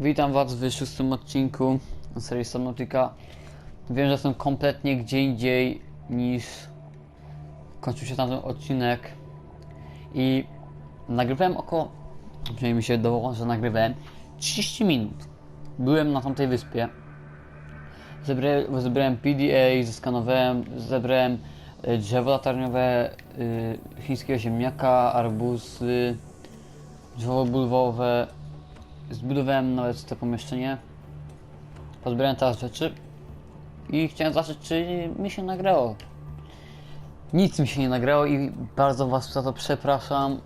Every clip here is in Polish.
Witam was w szóstym odcinku serii Subnautica. Wiem, że jestem kompletnie gdzie indziej niż kończył się tamten odcinek i nagrywałem około, przynajmniej mi się dołożyło, że nagrywałem 30 minut. Byłem na tamtej wyspie, zebrałem PDA, zebrałem drzewo latarniowe, chińskiego ziemniaka, arbuzy, drzewo bulwowe. Zbudowałem nawet to pomieszczenie. Pozbierałem teraz rzeczy i chciałem zobaczyć, czy mi się nagrało. Nic mi się nie nagrało i bardzo was za to przepraszam.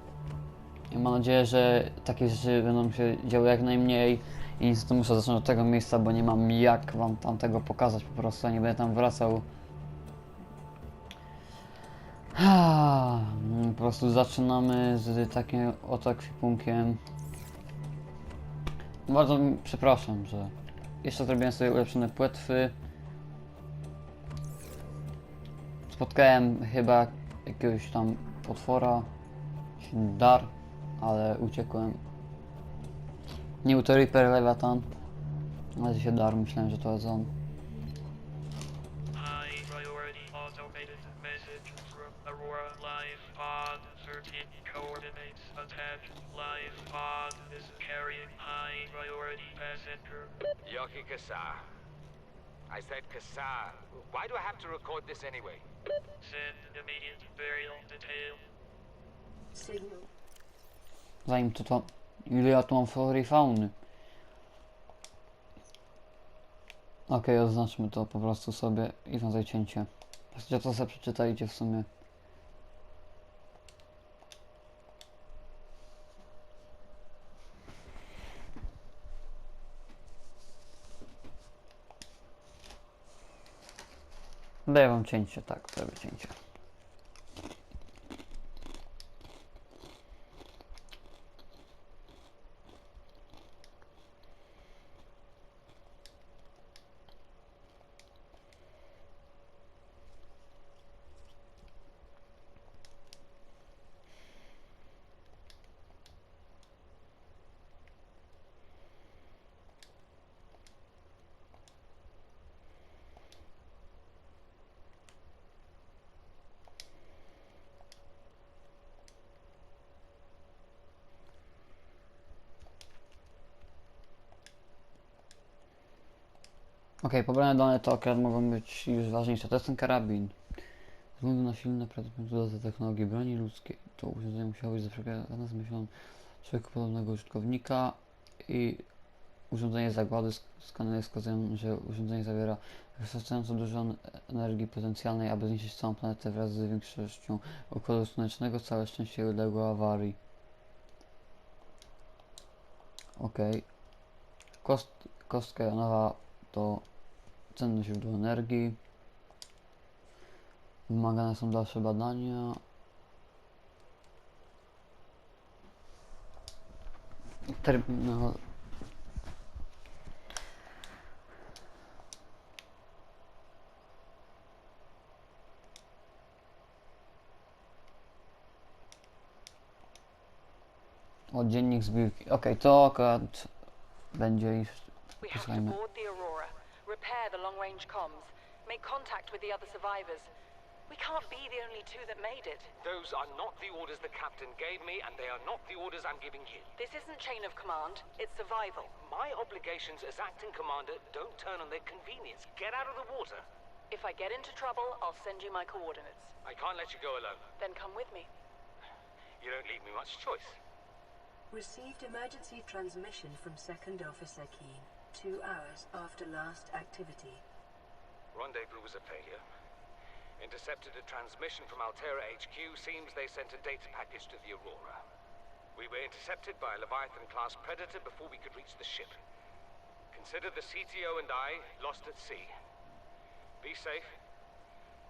I mam nadzieję, że takie rzeczy będą się działy jak najmniej. I niestety muszę zacząć od tego miejsca, bo nie mam jak wam tam tego pokazać po prostu, ja nie będę tam wracał. Po prostu zaczynamy z takim oto ekwipunkiem. Bardzo przepraszam, że jeszcze zrobiłem sobie ulepszone płetwy. Spotkałem chyba jakiegoś tam potwora, dar, ale uciekłem. Nie był to Reaper Leviathan, ale się dar, myślałem, że to jest on. Yoki Kasa. I said Kasa. Why do I have to record this anyway? Send immediate burial detail. Signal. Zanim to ile ja tu mam flory i fauny. Okej, oznaczmy to po prostu sobie i na cięcie. Właściwie to sobie przeczytajcie w sumie. Daję wam cięcie, tak, zrobię cięcie. Okej, pobrane dane to akurat mogą być już ważniejsze. To jest ten karabin. Ze względu na silne predykamenty do technologii broni ludzkiej, to urządzenie musiało być zaprojektowane z myślą człowieku podobnego użytkownika i urządzenie zagłady skanery wskazują, że urządzenie zawiera wystarczająco dużo energii potencjalnej, aby zniszczyć całą planetę wraz z większością układu słonecznego, całe szczęście uległo awarii. Okej. Kostka jonowa to cenne źródło energii. Wymagane są dalsze badania. Terminal. O, dziennik zbiórki. Okej, to akurat będzie już. We have to board the Aurora, repair the long-range comms, make contact with the other survivors. We can't be the only two that made it. Those are not the orders the captain gave me, and they are not the orders I'm giving you. This isn't chain of command, it's survival. My obligations as acting commander don't turn on their convenience. Get out of the water. If I get into trouble, I'll send you my coordinates. I can't let you go alone. Then come with me. You don't leave me much choice. Received emergency transmission from Second Officer Keen, 2 hours after last activity. Rendezvous was a failure. Intercepted a transmission from Altera HQ. Seems they sent a data package to the Aurora. We were intercepted by a Leviathan-class predator before we could reach the ship. Consider the CTO and I lost at sea. Be safe.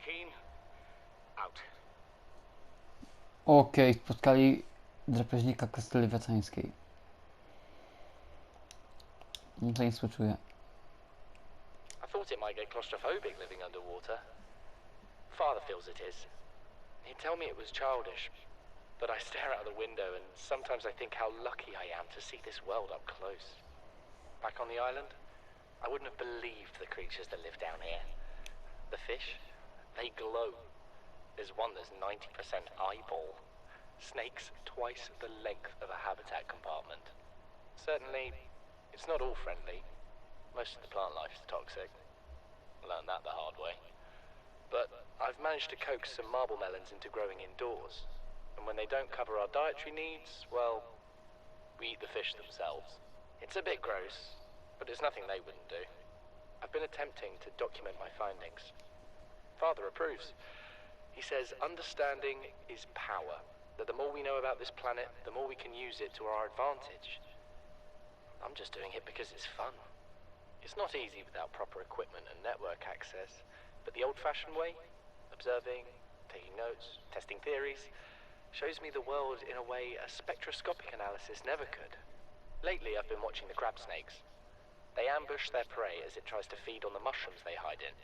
Keen, out. Okej, spotkali drapieżnika kwestii lewiatańskiej. No to nie współczuję. I thought it might get claustrophobic living underwater. Father feels it is. He'd tell me it was childish, but I stare out the window and sometimes I think how lucky I am to see this world up close. back on the island, I wouldn't have believed the creatures that live down here. The fish, they glow. There's one that's 90% eyeball. Snakes twice the length of a habitat compartment. Certainly, it's not all friendly. Most of the plant life is toxic. Learned that the hard way. But I've managed to coax some marble melons into growing indoors. And when they don't cover our dietary needs, well, we eat the fish themselves. It's a bit gross, but it's nothing they wouldn't do. I've been attempting to document my findings. Father approves. He says understanding is power. That the more we know about this planet, the more we can use it to our advantage. I'm just doing it because it's fun. It's not easy without proper equipment and network access, but the old-fashioned way, observing, taking notes, testing theories, shows me the world in a way a spectroscopic analysis never could. Lately, I've been watching the crab snakes. They ambush their prey as it tries to feed on the mushrooms they hide in.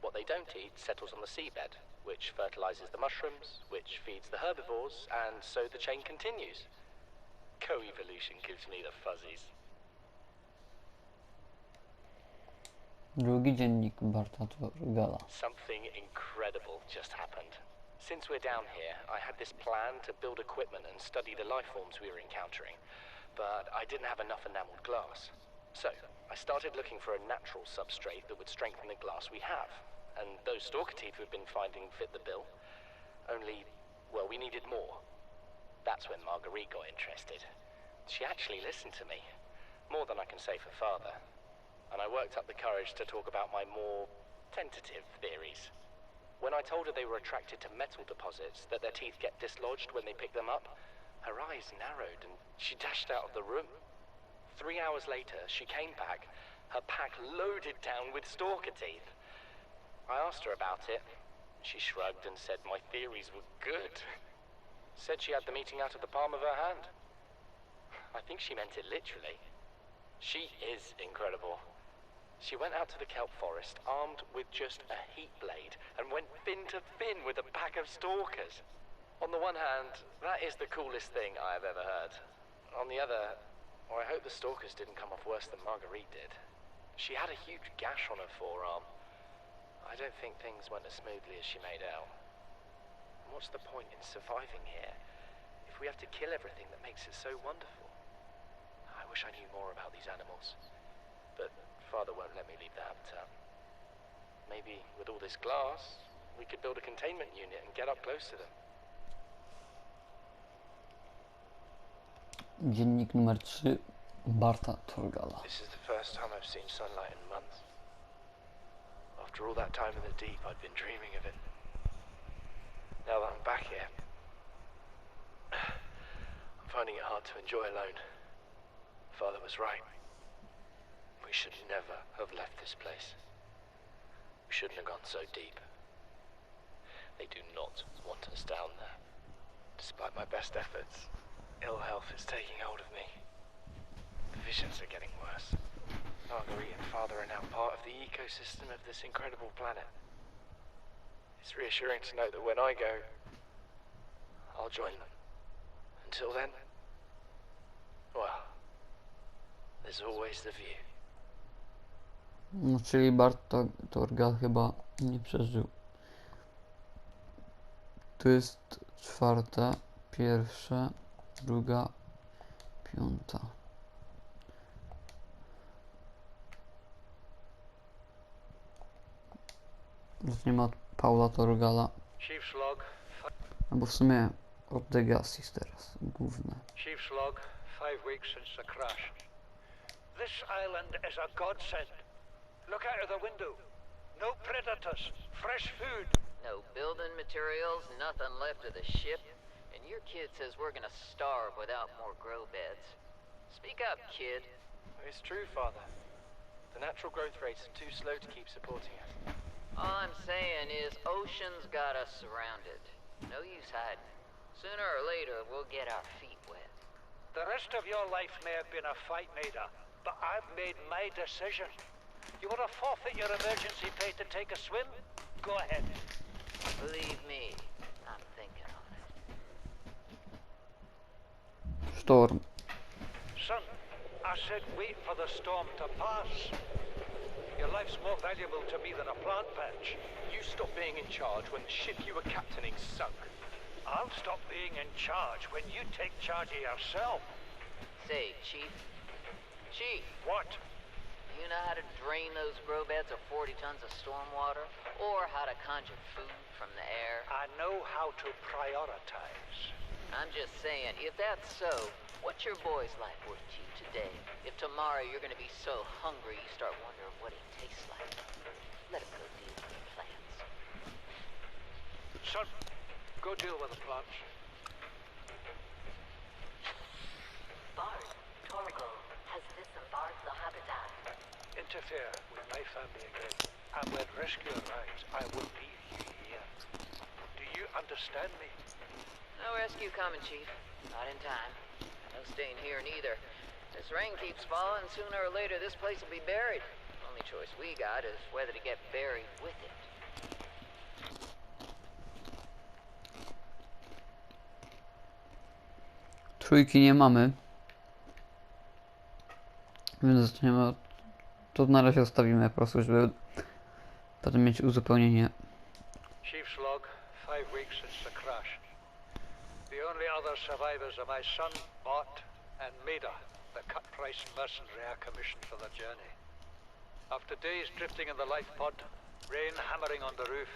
What they don't eat settles on the seabed, which fertilizes the mushrooms, which feeds the herbivores, and so the chain continues. Co-evolution gives me the fuzzies. Drugi dziennik Barta Torgala. Something incredible just happened. Since we're down here, I had this plan to build equipment and study the life forms we were encountering, but I didn't have enough enameled glass. So, I started looking for a natural substrate that would strengthen the glass we have, and those stalker teeth we've been finding fit the bill. Only, well, we needed more. That's when Marguerite got interested. She actually listened to me, more than I can say for Father. And I worked up the courage to talk about my more tentative theories. When I told her they were attracted to metal deposits, that their teeth get dislodged when they pick them up, her eyes narrowed and she dashed out of the room. 3 hours later, she came back, her pack loaded down with stalker teeth. I asked her about it. She shrugged and said my theories were good. Said she had the meeting out of the palm of her hand. I think she meant it literally. She is incredible. She went out to the kelp forest, armed with just a heat blade, and went fin to fin with a pack of stalkers. On the one hand, that is the coolest thing I have ever heard. On the other, well, I hope the stalkers didn't come off worse than Marguerite did. She had a huge gash on her forearm. I don't think things went as smoothly as she made out. And what's the point in surviving here if we have to kill everything that makes it so wonderful? I wish I knew more about these animals, but Father won't let me leave the habitat. Maybe with all this glass, we could build a containment unit and get up close to them. Dziennik numer 3 Barta Torgala. This is the first time I've seen sunlight in months. After all that time in the deep, I'd been dreaming of it. Now that I'm back here, I'm finding it hard to enjoy alone. Father was right. We should never have left this place. We shouldn't have gone so deep. They do not want us down there. Despite my best efforts, ill health is taking hold of me. The visions are getting worse. Marguerite and Father are now part of the ecosystem of this incredible planet. It's reassuring to know that when I go, I'll join them. Until then, well, there's always the view. No, czyli Bart Torgal chyba nie przeżył. Tu jest 4, 1, 2, 5. Zaczniemy od Paula Torgala. Chief's log. Albo w sumie od Degassis teraz, główne. Chief's log, 5 weeks since the crash. This island is a godsend. Look out of the window. No predators, fresh food. No building materials, nothing left of the ship, and your kid says we're gonna starve without more grow beds. Speak up, kid. It's true, Father. The natural growth rates are too slow to keep supporting us. All I'm saying is ocean's got us surrounded. No use hiding. Sooner or later, we'll get our feet wet. The rest of your life may have been a fight, Maida, but I've made my decision. You want to forfeit your emergency pay to take a swim? Go ahead. Believe me, I'm thinking on it. Storm. Son, I said wait for the storm to pass. Your life's more valuable to me than a plant patch. You stopped being in charge when the ship you were captaining sunk. I'll stop being in charge when you take charge of yourself. Say, Chief. Chief, What? you know how to drain those grow beds of 40 tons of stormwater? Or how to conjure food from the air? I know how to prioritize. I'm just saying, if that's so, what's your boy's life worth to you today? If tomorrow you're gonna be so hungry you start wondering what he tastes like, let him go deal with your plans. Son, go deal with the plants. Bard, Torgo has disembarked the habitat. Interfere with my family again, and when rescue arrives, I will leave you here. Do you understand me? No rescue coming, Chief. Not in time. No staying here neither. This rain keeps falling, sooner or later this place will be buried. Only choice we got is whether to get buried with it. Trójki nie mamy. Więc zaczniemy. To na razie zostawimy po prostu, żeby potem mieć uzupełnienie. Chief's log, 5 weeks since the crash. The only other survivors are my son, Bart, and Maida, the cut-price mercenary I commissioned for the journey. After days drifting in the life pod, rain hammering on the roof,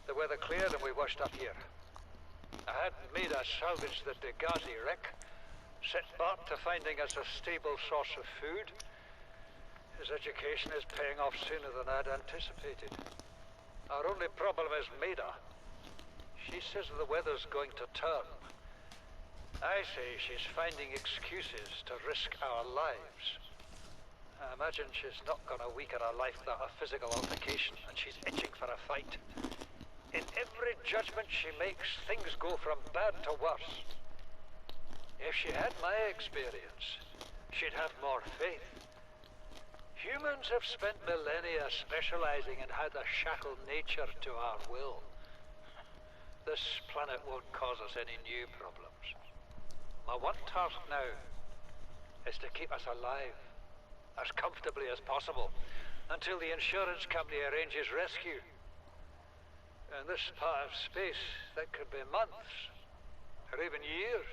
the weather cleared and we washed up here. I had Maida salvage the Degazi wreck, set Bart to finding us a stable source of food. His education is paying off sooner than I'd anticipated. Our only problem is Maida. She says the weather's going to turn. I say she's finding excuses to risk our lives. I imagine she's not going to weaken her life without a physical altercation, and she's itching for a fight. In every judgment she makes, things go from bad to worse. If she had my experience, she'd have more faith. Humans have spent millennia specializing in how to shackle nature to our will. This planet won't cause us any new problems. My one task now is to keep us alive, as comfortably as possible, until the insurance company arranges rescue. In this part of space, that could be months, or even years.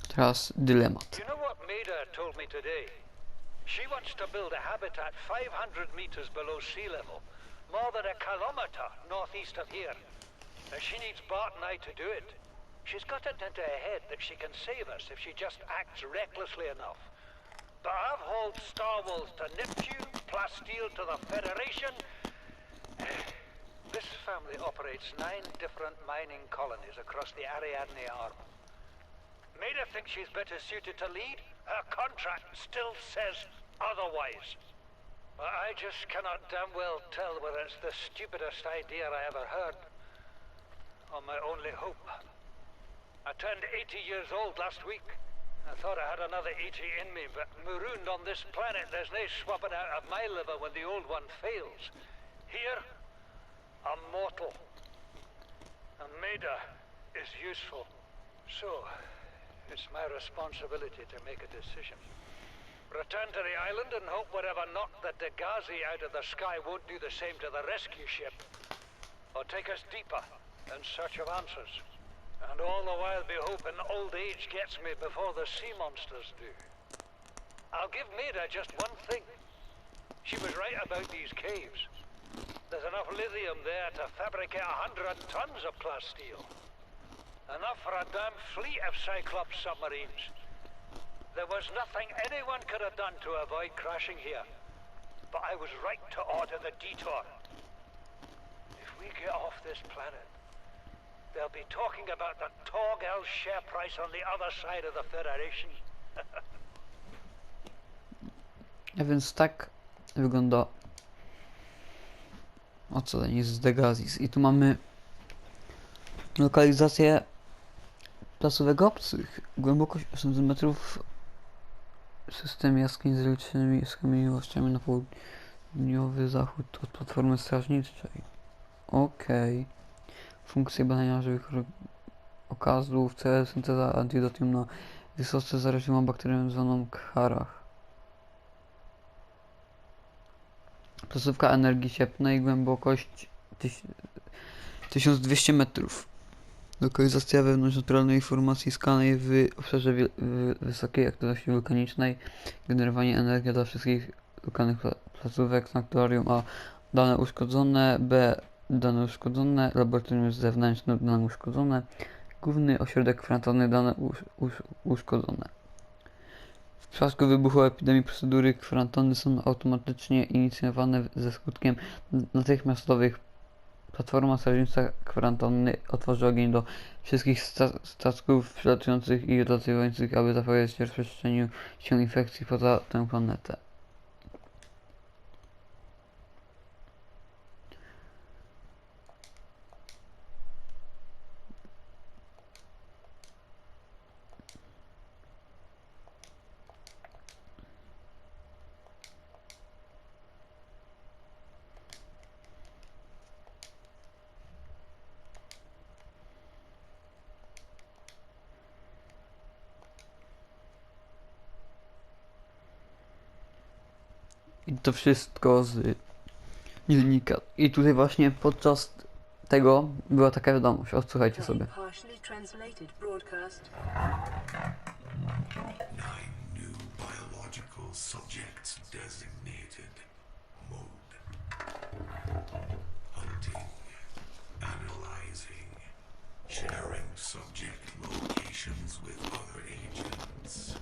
Teraz dylemat. You know what Maida told me today? She wants to build a habitat 500 meters below sea level, more than a kilometer northeast of here. Now, she needs Bart and I to do it. She's got it into her head that she can save us if she just acts recklessly enough. But I've hauled Star Wars to Neptune, Plasteel to the Federation. This family operates 9 different mining colonies across the Ariadne Arm. Maida thinks she's better suited to lead. Her contract still says otherwise. But I just cannot damn well tell whether it's the stupidest idea I ever heard, or my only hope. I turned 80 years old last week. I thought I had another 80 in me, but marooned on this planet, there's no swapping out of my liver when the old one fails. Here, I'm mortal. And Maida is useful. So, it's my responsibility to make a decision. Return to the island and hope whatever knocked the Degazi out of the sky won't do the same to the rescue ship. Or take us deeper in search of answers. And all the while be hoping old age gets me before the sea monsters do. I'll give Maida just one thing. She was right about these caves. There's enough lithium there to fabricate 100 tons of plasteel. Enough for a damn fleet of Cyclops submarines. There was nothing anyone could have done to avoid crashing here. But I was right to order the detour. If we get off this planet, they'll be talking about the Torgal share price on the other side of the Federation. A więc tak wygląda ocalenie z Degazis. I tu mamy lokalizację placówek obcych. Głębokość 800 metrów. System jaskiń z licznymi skamieniłościami na południowy zachód od platformy strażniczej. Okej. funkcje badania żywych okazów, cel, synteza antidotum na wysoce zarażoną bakterię zwaną Kharach. Placówka energii cieplnej, głębokość 1200 metrów. Lokalizacja wewnątrznaturalnej formacji skalnej w obszarze wysokiej aktywności wulkanicznej. Generowanie energii dla wszystkich lokalnych placówek, sanktuarium A. Dane uszkodzone. B. Dane uszkodzone. Laboratorium zewnętrzne. Dane uszkodzone. Główny ośrodek kwarantanny. Dane uszkodzone. W przypadku wybuchu epidemii procedury kwarantanny są automatycznie inicjowane ze skutkiem natychmiastowych. Platforma strażnicza kwarantanny otworzy ogień do wszystkich statków przylatujących i odlatywających, aby zapobiec rozprzestrzenieniu się infekcji poza tę planetę. I to wszystko z dziennika. I tutaj właśnie podczas tego była taka wiadomość. Odsłuchajcie sobie. Partially translated broadcast. 9 new biological subjects designated. Mode. Hunting. Analyzing. Sharing subject locations with other agents.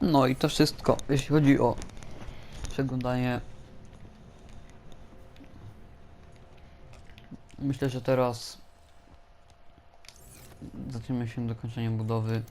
No i to wszystko, jeśli chodzi o przeglądanie. Myślę, że teraz zaczniemy się dokończenia budowy.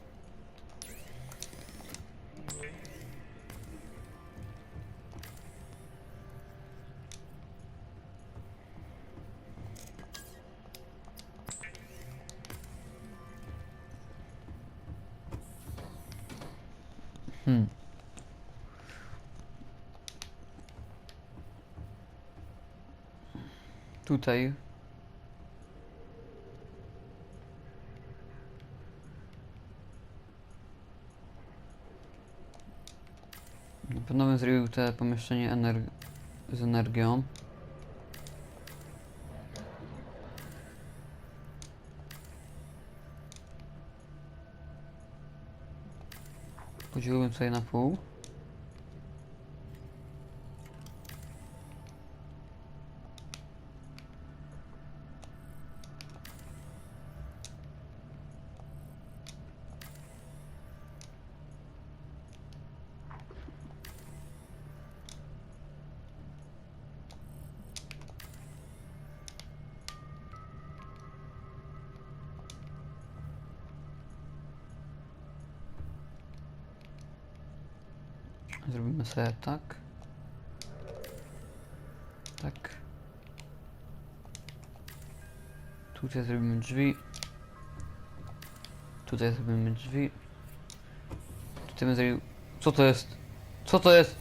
Tutaj na pewno bym zrobił te pomieszczenie z energią. Podzieliłbym sobie na pół. Zrobimy sobie tak. Tak. Tutaj zrobimy drzwi. Tutaj zrobimy drzwi. Tutaj bym zrobił... Co to jest? Co to jest?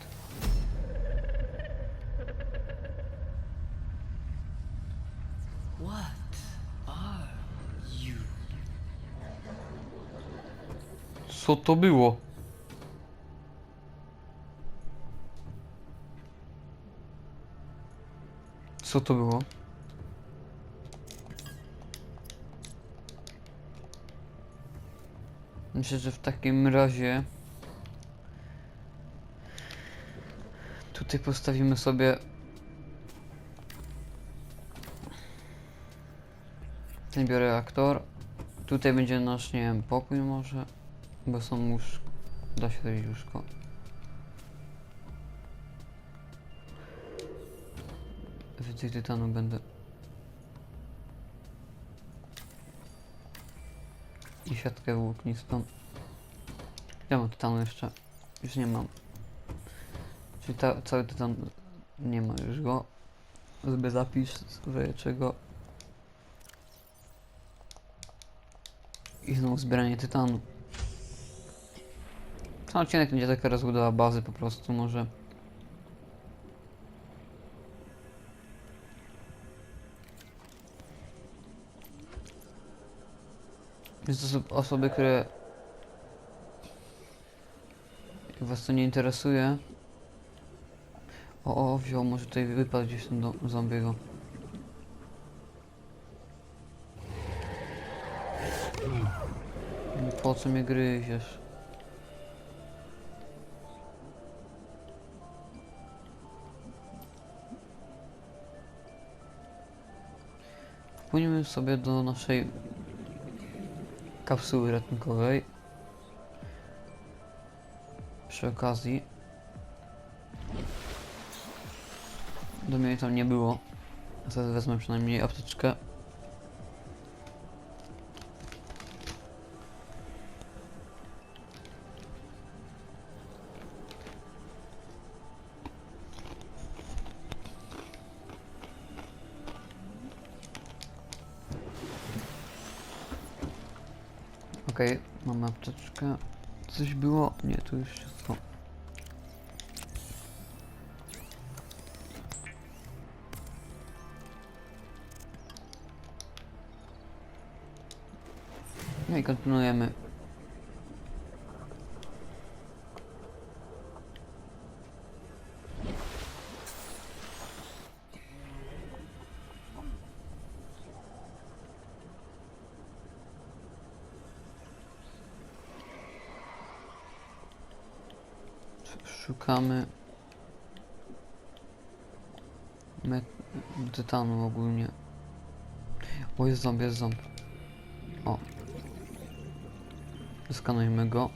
Co to było? Co to było? Myślę, że w takim razie tutaj postawimy sobie ten bioreaktor. Tutaj będzie nasz, nie wiem, pokój może, bo są łóżka. Da się zrobić łóżko. Więcej tytanu będę. I siatkę włóknistą. Ja mam tytanu jeszcze. Już nie mam. Czyli cały tytan nie ma już go. Zrobię zapis w czego. I znowu zbieranie tytanu. Ten odcinek będzie taka rozbudowa bazy po prostu może. Jest to osoby, które jak was to nie interesuje. O, wziął, może tutaj wypadł gdzieś ten zombiego. Po co mnie gryziesz? Wpłyniemy sobie do naszej kapsuły ratunkowej. Przy okazji. Do mnie tam nie było. Teraz wezmę przynajmniej apteczkę. Okej, mamy apteczkę. Coś było? Nie, tu już wszystko. No i kontynuujemy. Szukamy tytanu ogólnie. O, jest ząb, jest ząb. O. Skanujmy go.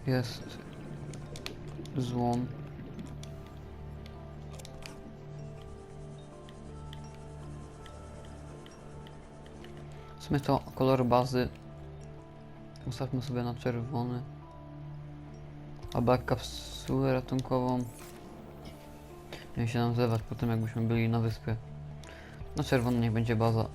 Jest złom. W sumie to kolor bazy ustawmy sobie na czerwony. Albo jak kapsułę ratunkową. Nie się nazywać po tym, jakbyśmy byli na wyspie. Na czerwono niech będzie baza.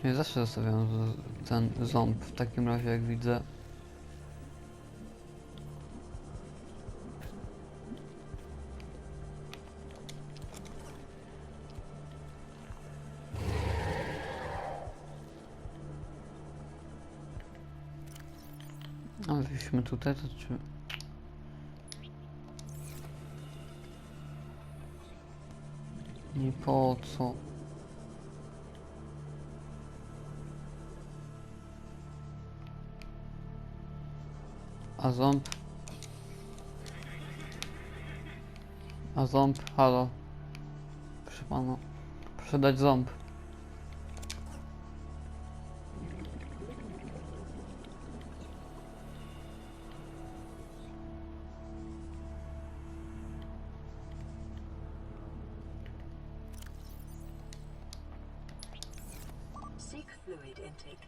Ja zawsze zostawiam ten ząb w takim razie, jak widzę. A wyjdziemy tutaj, to czy... Nie po co? A ząb? A ząb? Halo? Proszę pana. Proszę dać ząb. Seek fluid intake.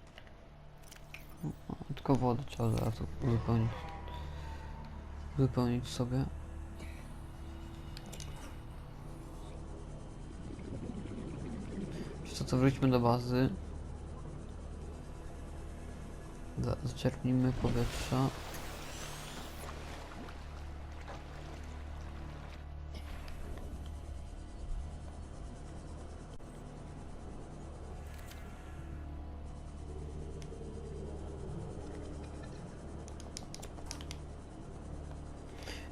Tylko wodę trzeba zaraz wypełnić sobie. Wiesz co, wróćmy do bazy. Zaczerpnijmy powietrza.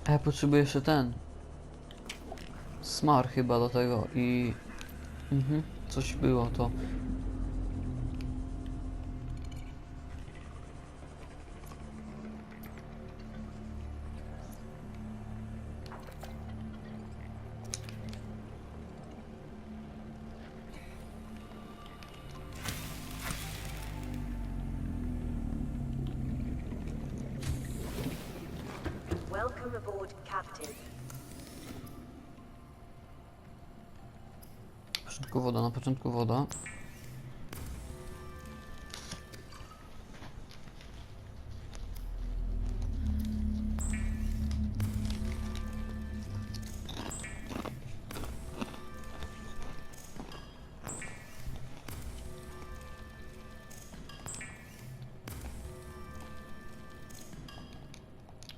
A ja potrzebuję jeszcze ten smar chyba do tego i... coś było to. Welcome aboard, Captain. Na początku woda.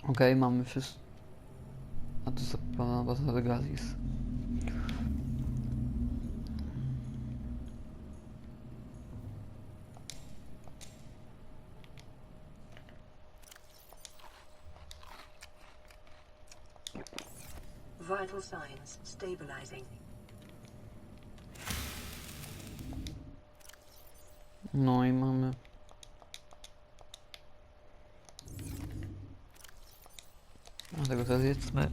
Okej, mamy wszystko. A to jest pełna baza gazis. Vital signs stabilizing. No i mamy... Dlatego to zjedzmy.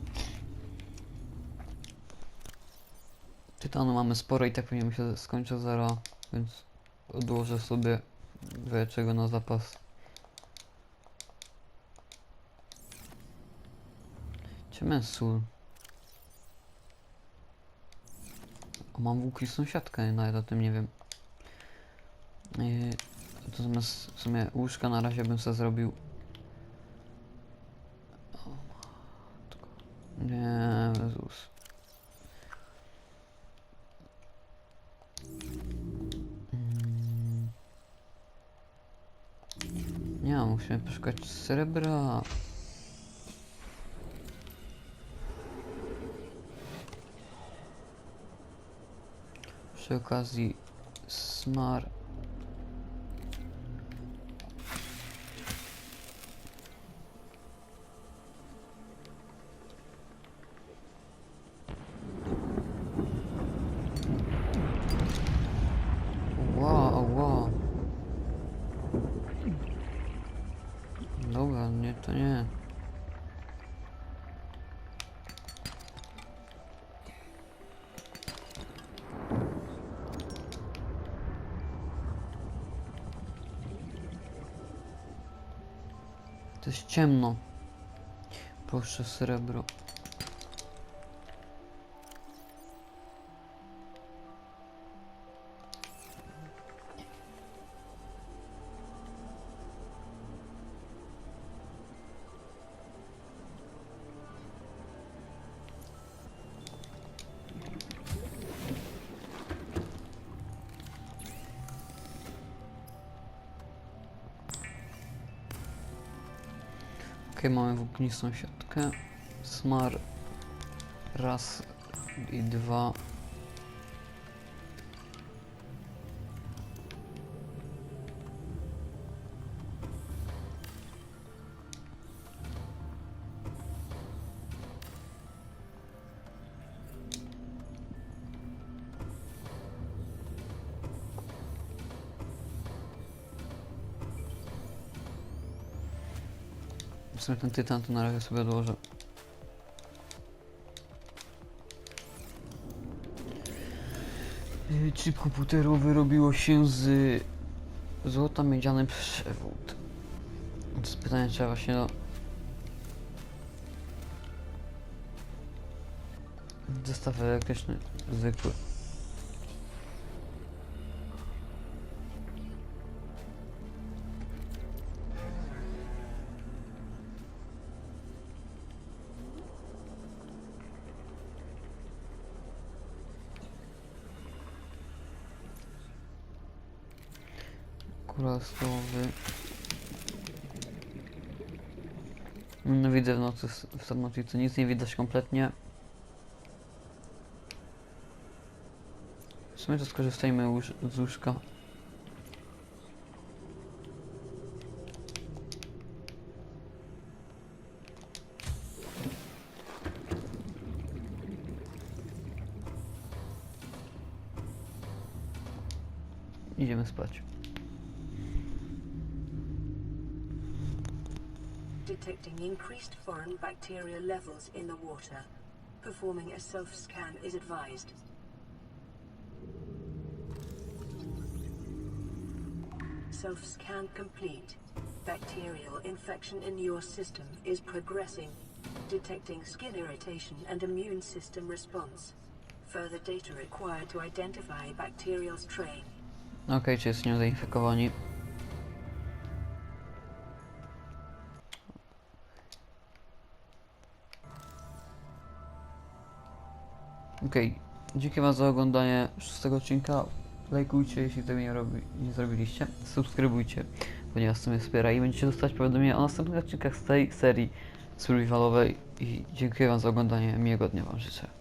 Tytanu mamy sporo i tak pewnie mi się skończy zero, więc odłożę sobie czego na zapas. Ciemny sól. O, mam włóki sąsiadkę, nawet o tym nie wiem. To zamiast w sumie łóżka na razie bym sobie zrobił. O, matko. Nie, Jezus. Nie, musimy poszukać srebra. Przy okazji smar. Wow. Dobra, nie, to nie. To jest ciemno. Proszę, srebro. Okej, mamy włóknistą siatkę. Smar. Raz i dwa. W sumie ten tytan to na razie sobie odłożę. Chip komputerowy robiło się z złota, miedziany przewód. To jest pytanie, trzeba właśnie zestaw elektryczny zwykły. Kurasowy. No widzę w nocy w Subnautica nic nie widać kompletnie. W sumie to skorzystajmy z łóżka. idziemy spać. Detecting increased foreign bacterial levels in the water. Performing a self-scan is advised. Self-scan complete. Bacterial infection in your system is progressing. Detecting skin irritation and immune system response. Further data required to identify bacterial strain. Okej, czy jesteśmy zainfekowani? Okej, dzięki wam za oglądanie 6. odcinka. Lajkujcie, jeśli tego nie zrobiliście. Subskrybujcie, ponieważ to mnie wspiera i będziecie dostać powiadomienia o następnych odcinkach z tej serii survivalowej. I dziękuję wam za oglądanie. Miłego dnia wam życzę.